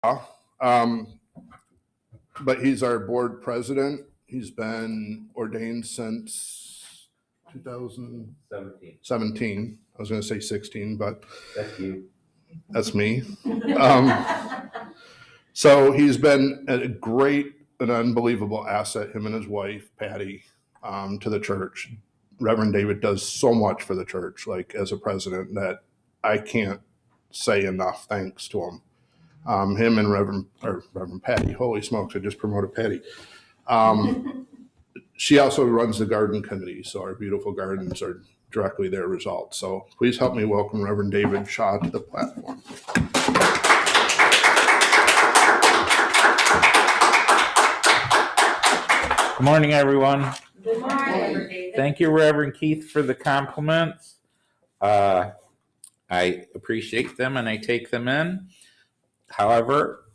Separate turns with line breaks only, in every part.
Um, but he's our board president. He's been ordained since 2017. I was going to say 16, but
That's you.
that's me. So he's been a great, an unbelievable asset, him and his wife, Patty, to the church. Reverend David does so much for the church, like as a president, that I can't say enough thanks to him. Him and Reverend Patty, holy smokes, I just promoted Patty. She also runs the garden committee, so our beautiful gardens are directly their result. So please help me welcome Reverend David Shaw to the platform.
Good morning, everyone.
Good morning.
Thank you, Reverend Keith, for the compliments. I appreciate them and I take them in. However,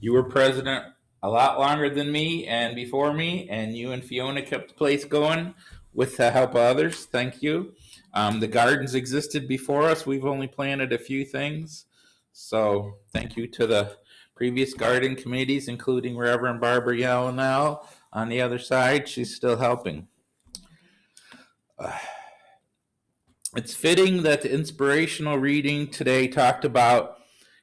you were president a lot longer than me and before me, and you and Fiona kept the place going with the help of others. Thank you. The gardens existed before us. We've only planted a few things. So thank you to the previous garden committees, including Reverend Barbara Yelnell on the other side. She's still helping. It's fitting that the inspirational reading today talked about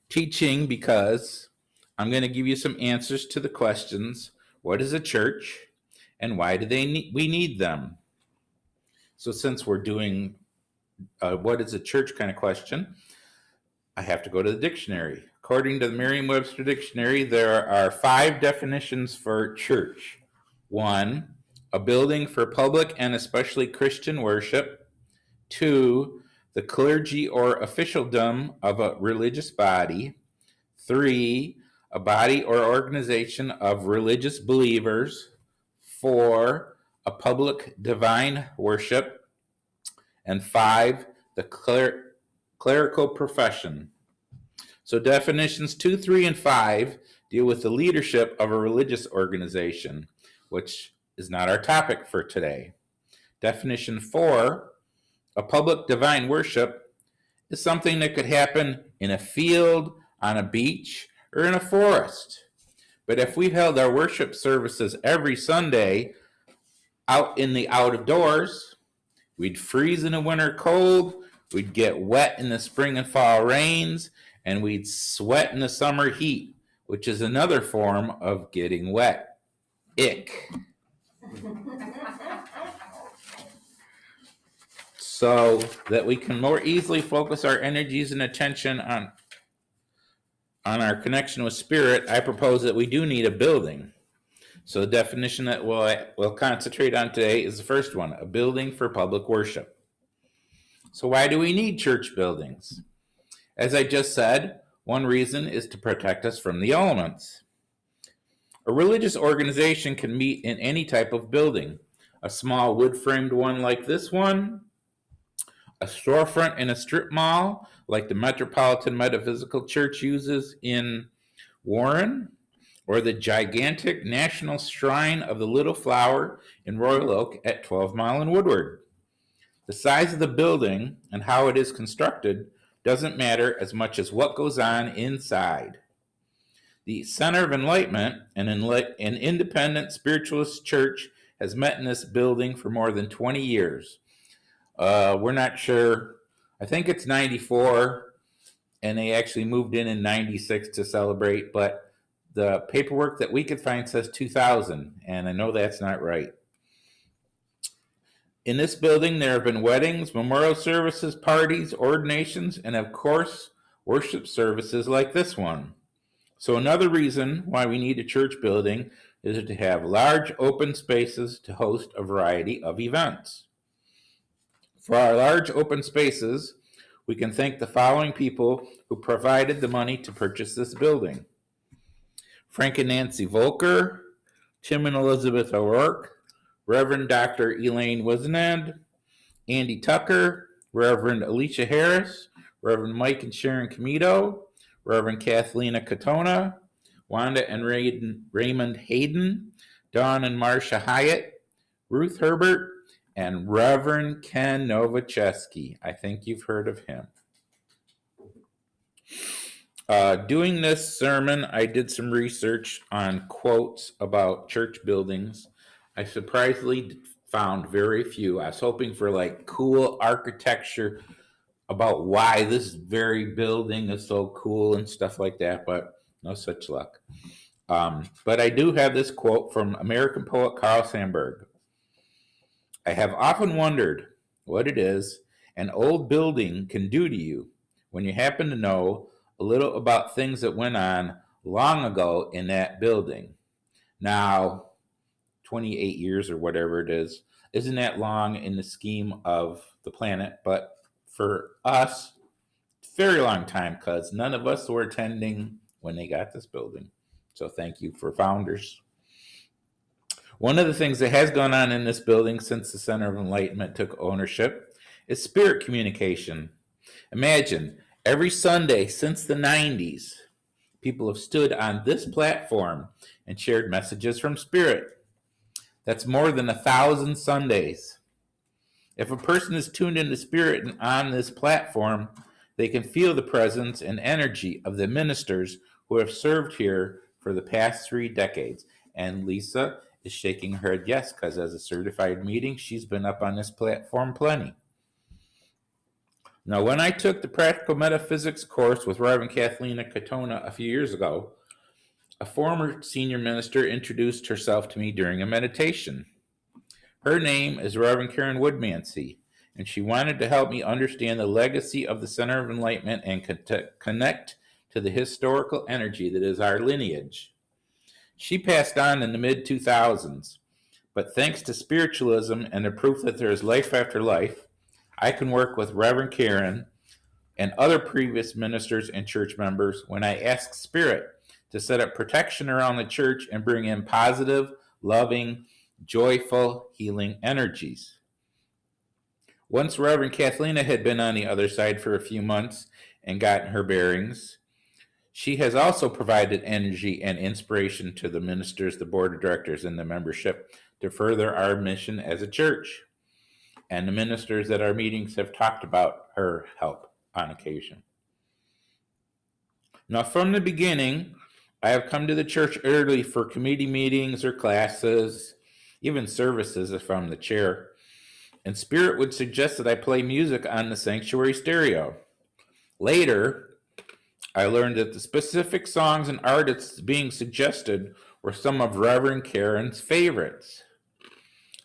teaching, because I'm going to give you some answers to the questions: what is a church and why do we need them? So since we're doing what is a church kind of question, I have to go to the dictionary. According to the Merriam-Webster dictionary, there are 5 definitions for church. 1, a building for public and especially Christian worship. 2, the clergy or officialdom of a religious body. 3, a body or organization of religious believers. 4, a public divine worship. And 5, the clerical profession. So definitions 2, 3, and 5 deal with the leadership of a religious organization, which is not our topic for today. Definition 4, a public divine worship, is something that could happen in a field, on a beach, or in a forest. But if we held our worship services every Sunday out in the out of doors, we'd freeze in the winter cold, we'd get wet in the spring and fall rains, and we'd sweat in the summer heat, which is another form of getting wet. Ick. So that we can more easily focus our energies and attention on our connection with Spirit, I propose that we do need a building. So the definition that we'll concentrate on today is the first one: a building for public worship. So why do we need church buildings? As I just said, one reason is to protect us from the elements. A religious organization can meet in any type of building: a small wood-framed one like this one, a storefront in a strip mall like the Metropolitan Metaphysical Church uses in Warren, or the gigantic National Shrine of the Little Flower in Royal Oak at 12 Mile and Woodward. The size of the building and how it is constructed doesn't matter as much as what goes on inside. The Center of Enlightenment, an independent spiritualist church, has met in this building for more than 20 years. We're not sure. I think it's 94, and they actually moved in 96 to celebrate, but the paperwork that we could find says 2000, and I know that's not right. In this building, there have been weddings, memorial services, parties, ordinations, and of course, worship services like this one. So another reason why we need a church building is to have large open spaces to host a variety of events. For our large open spaces, we can thank the following people who provided the money to purchase this building: Frank and Nancy Volker, Tim and Elizabeth O'Rourke, Reverend Dr. Elaine Wisenand, Andy Tucker, Reverend Alicia Harris, Reverend Mike and Sharon Comito, Reverend Kathlena Katona, Wanda and Raymond Hayden, Dawn and Marcia Hyatt, Ruth Herbert, and Reverend Ken Nowaczewski. I think you've heard of him. Doing this sermon, I did some research on quotes about church buildings. I surprisingly found very few. I was hoping for like cool architecture about why this very building is so cool and stuff like that, but no such luck. But I do have this quote from American poet Carl Sandburg. I have often wondered what it is an old building can do to you when you happen to know a little about things that went on long ago in that building. Now, 28 years or whatever it is, isn't that long in the scheme of the planet, but for us, very long time because none of us were attending when they got this building. So thank you for founders. One of the things that has gone on in this building since the Center of Enlightenment took ownership is spirit communication. Imagine every Sunday since the 90s, people have stood on this platform and shared messages from spirit. That's more than 1,000 Sundays. If a person is tuned into spirit and on this platform, they can feel the presence and energy of the ministers who have served here for the past 3 decades. And Lisa is shaking her head yes, because as a certified meeting, she's been up on this platform plenty. Now, when I took the practical metaphysics course with Reverend Kathleen Katona a few years ago, a former senior minister introduced herself to me during a meditation. Her name is Reverend Karen Woodmansey, and she wanted to help me understand the legacy of the Center of Enlightenment and connect to the historical energy that is our lineage. She passed on in the mid-2000s, but thanks to spiritualism and the proof that there is life after life, I can work with Reverend Karen and other previous ministers and church members when I ask Spirit to set up protection around the church and bring in positive, loving, joyful, healing energies. Once Reverend Kathleen had been on the other side for a few months and gotten her bearings, she has also provided energy and inspiration to the ministers, the board of directors, and the membership to further our mission as a church. And the ministers at our meetings have talked about her help on occasion. Now, from the beginning, I have come to the church early for committee meetings or classes, even services if I'm the chair. And Spirit would suggest that I play music on the sanctuary stereo. Later, I learned that the specific songs and artists being suggested were some of Reverend Karen's favorites.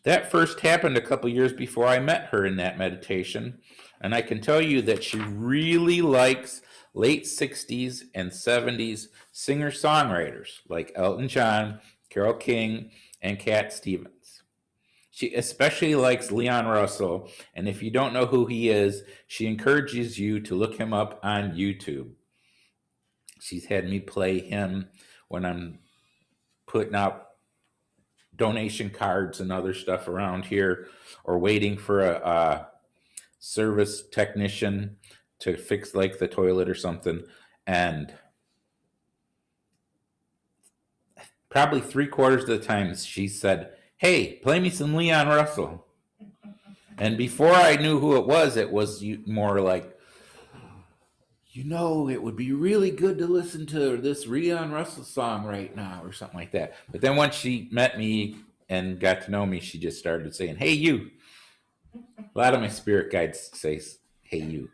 That first happened a couple years before I met her in that meditation, and I can tell you that she really likes late 60s and 70s singer-songwriters like Elton John, Carole King, and Cat Stevens. She especially likes Leon Russell, and if you don't know who he is, she encourages you to look him up on YouTube. She's had me play him when I'm putting out donation cards and other stuff around here, or waiting for a service technician to fix like the toilet or something. And probably 3/4 of the time she said, "Hey, play me some Leon Russell." And before I knew who it was more like, it would be really good to listen to this Leon Russell song right now or something like that. But then once she met me and got to know me, she just started saying, "Hey, you." A lot of my spirit guides say, "Hey, you."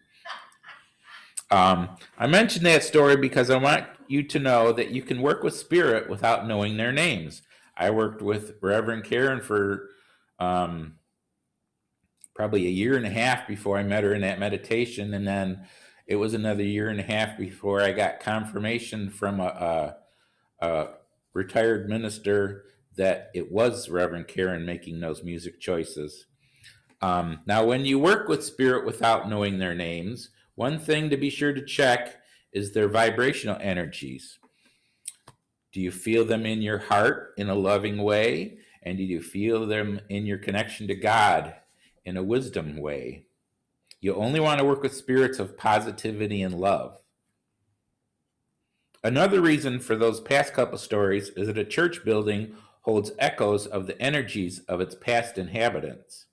I mentioned that story because I want you to know that you can work with spirit without knowing their names. I worked with Reverend Karen for probably a year and a half before I met her in that meditation, and then it was another year and a half before I got confirmation from a retired minister that it was Reverend Karen making those music choices. Now, when you work with spirit without knowing their names, one thing to be sure to check is their vibrational energies. Do you feel them in your heart in a loving way? And do you feel them in your connection to God in a wisdom way? You only want to work with spirits of positivity and love. Another reason for those past couple stories is that a church building holds echoes of the energies of its past inhabitants.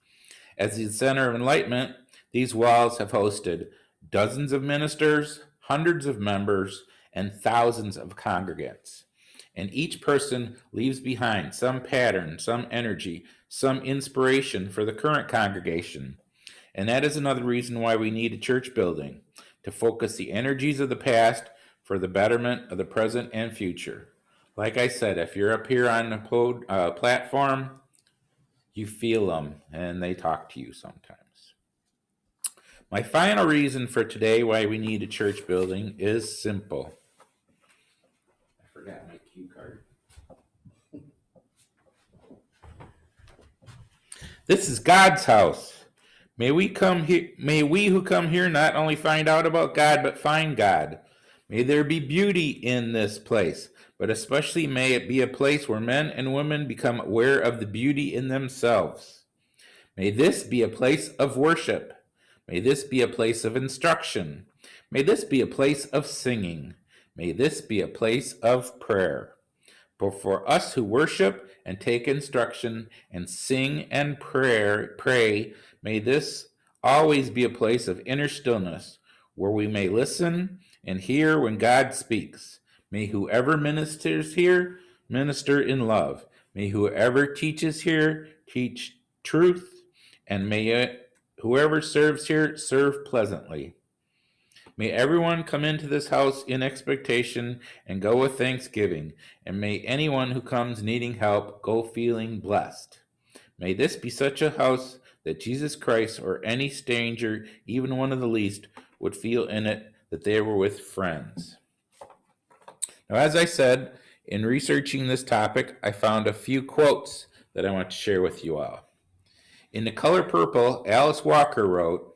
As the Center of Enlightenment, these walls have hosted dozens of ministers, hundreds of members, and thousands of congregants. And each person leaves behind some pattern, some energy, some inspiration for the current congregation. And that is another reason why we need a church building, to focus the energies of the past for the betterment of the present and future. Like I said, if you're up here on the platform, you feel them and they talk to you sometimes. My final reason for today why we need a church building is simple. I forgot my cue card. This is God's house. May we who come here not only find out about God, but find God. May there be beauty in this place, but especially may it be a place where men and women become aware of the beauty in themselves. May this be a place of worship. May this be a place of instruction. May this be a place of singing. May this be a place of prayer. But for us who worship and take instruction and sing and pray, may this always be a place of inner stillness where we may listen and hear when God speaks. May whoever ministers here minister in love. May whoever teaches here teach truth, and may whoever serves here serve pleasantly. May everyone come into this house in expectation and go with thanksgiving, and may anyone who comes needing help go feeling blessed. May this be such a house that Jesus Christ or any stranger, even one of the least, would feel in it that they were with friends. Now, as I said, in researching this topic, I found a few quotes that I want to share with you all. In The Color Purple, Alice Walker wrote,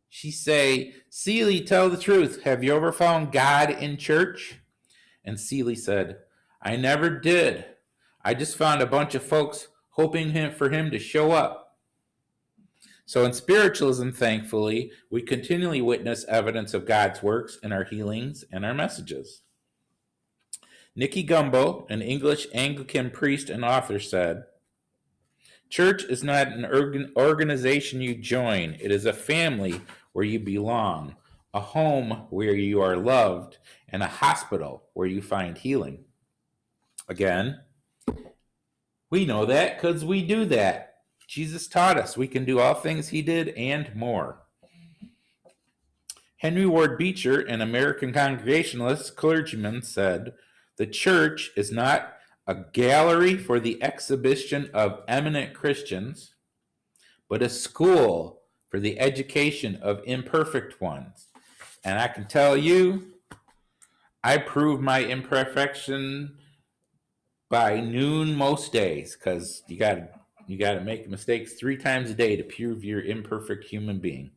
she say, "Seeley, tell the truth. Have you ever found God in church?" And Seeley said, "I never did. I just found a bunch of folks hoping for him to show up." So in spiritualism, thankfully, we continually witness evidence of God's works in our healings and our messages. Nicky Gumbel, an English Anglican priest and author, said, "Church is not an organization you join. It is a family where you belong, a home where you are loved, and a hospital where you find healing." Again, we know that because we do that. Jesus taught us we can do all things he did and more. Henry Ward Beecher, an American Congregationalist clergyman, said, "The church is not a gallery for the exhibition of eminent Christians, but a school for the education of imperfect ones." And I can tell you, I prove my imperfection by noon most days, because you got to make mistakes 3 times a day to prove you're imperfect human being.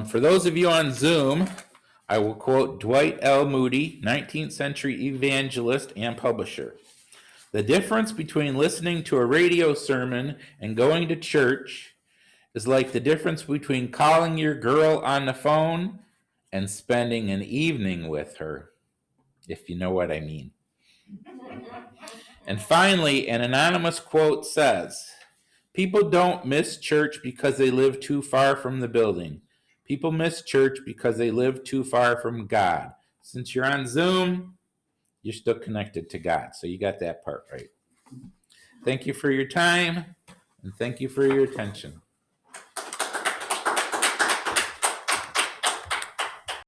For those of you on Zoom, I will quote Dwight L. Moody, 19th century evangelist and publisher. "The difference between listening to a radio sermon and going to church is like the difference between calling your girl on the phone and spending an evening with her," if you know what I mean. And finally, an anonymous quote says, "People don't miss church because they live too far from the building. People miss church because they live too far from God." Since you're on Zoom, you're still connected to God. So you got that part right. Thank you for your time, and thank you for your attention.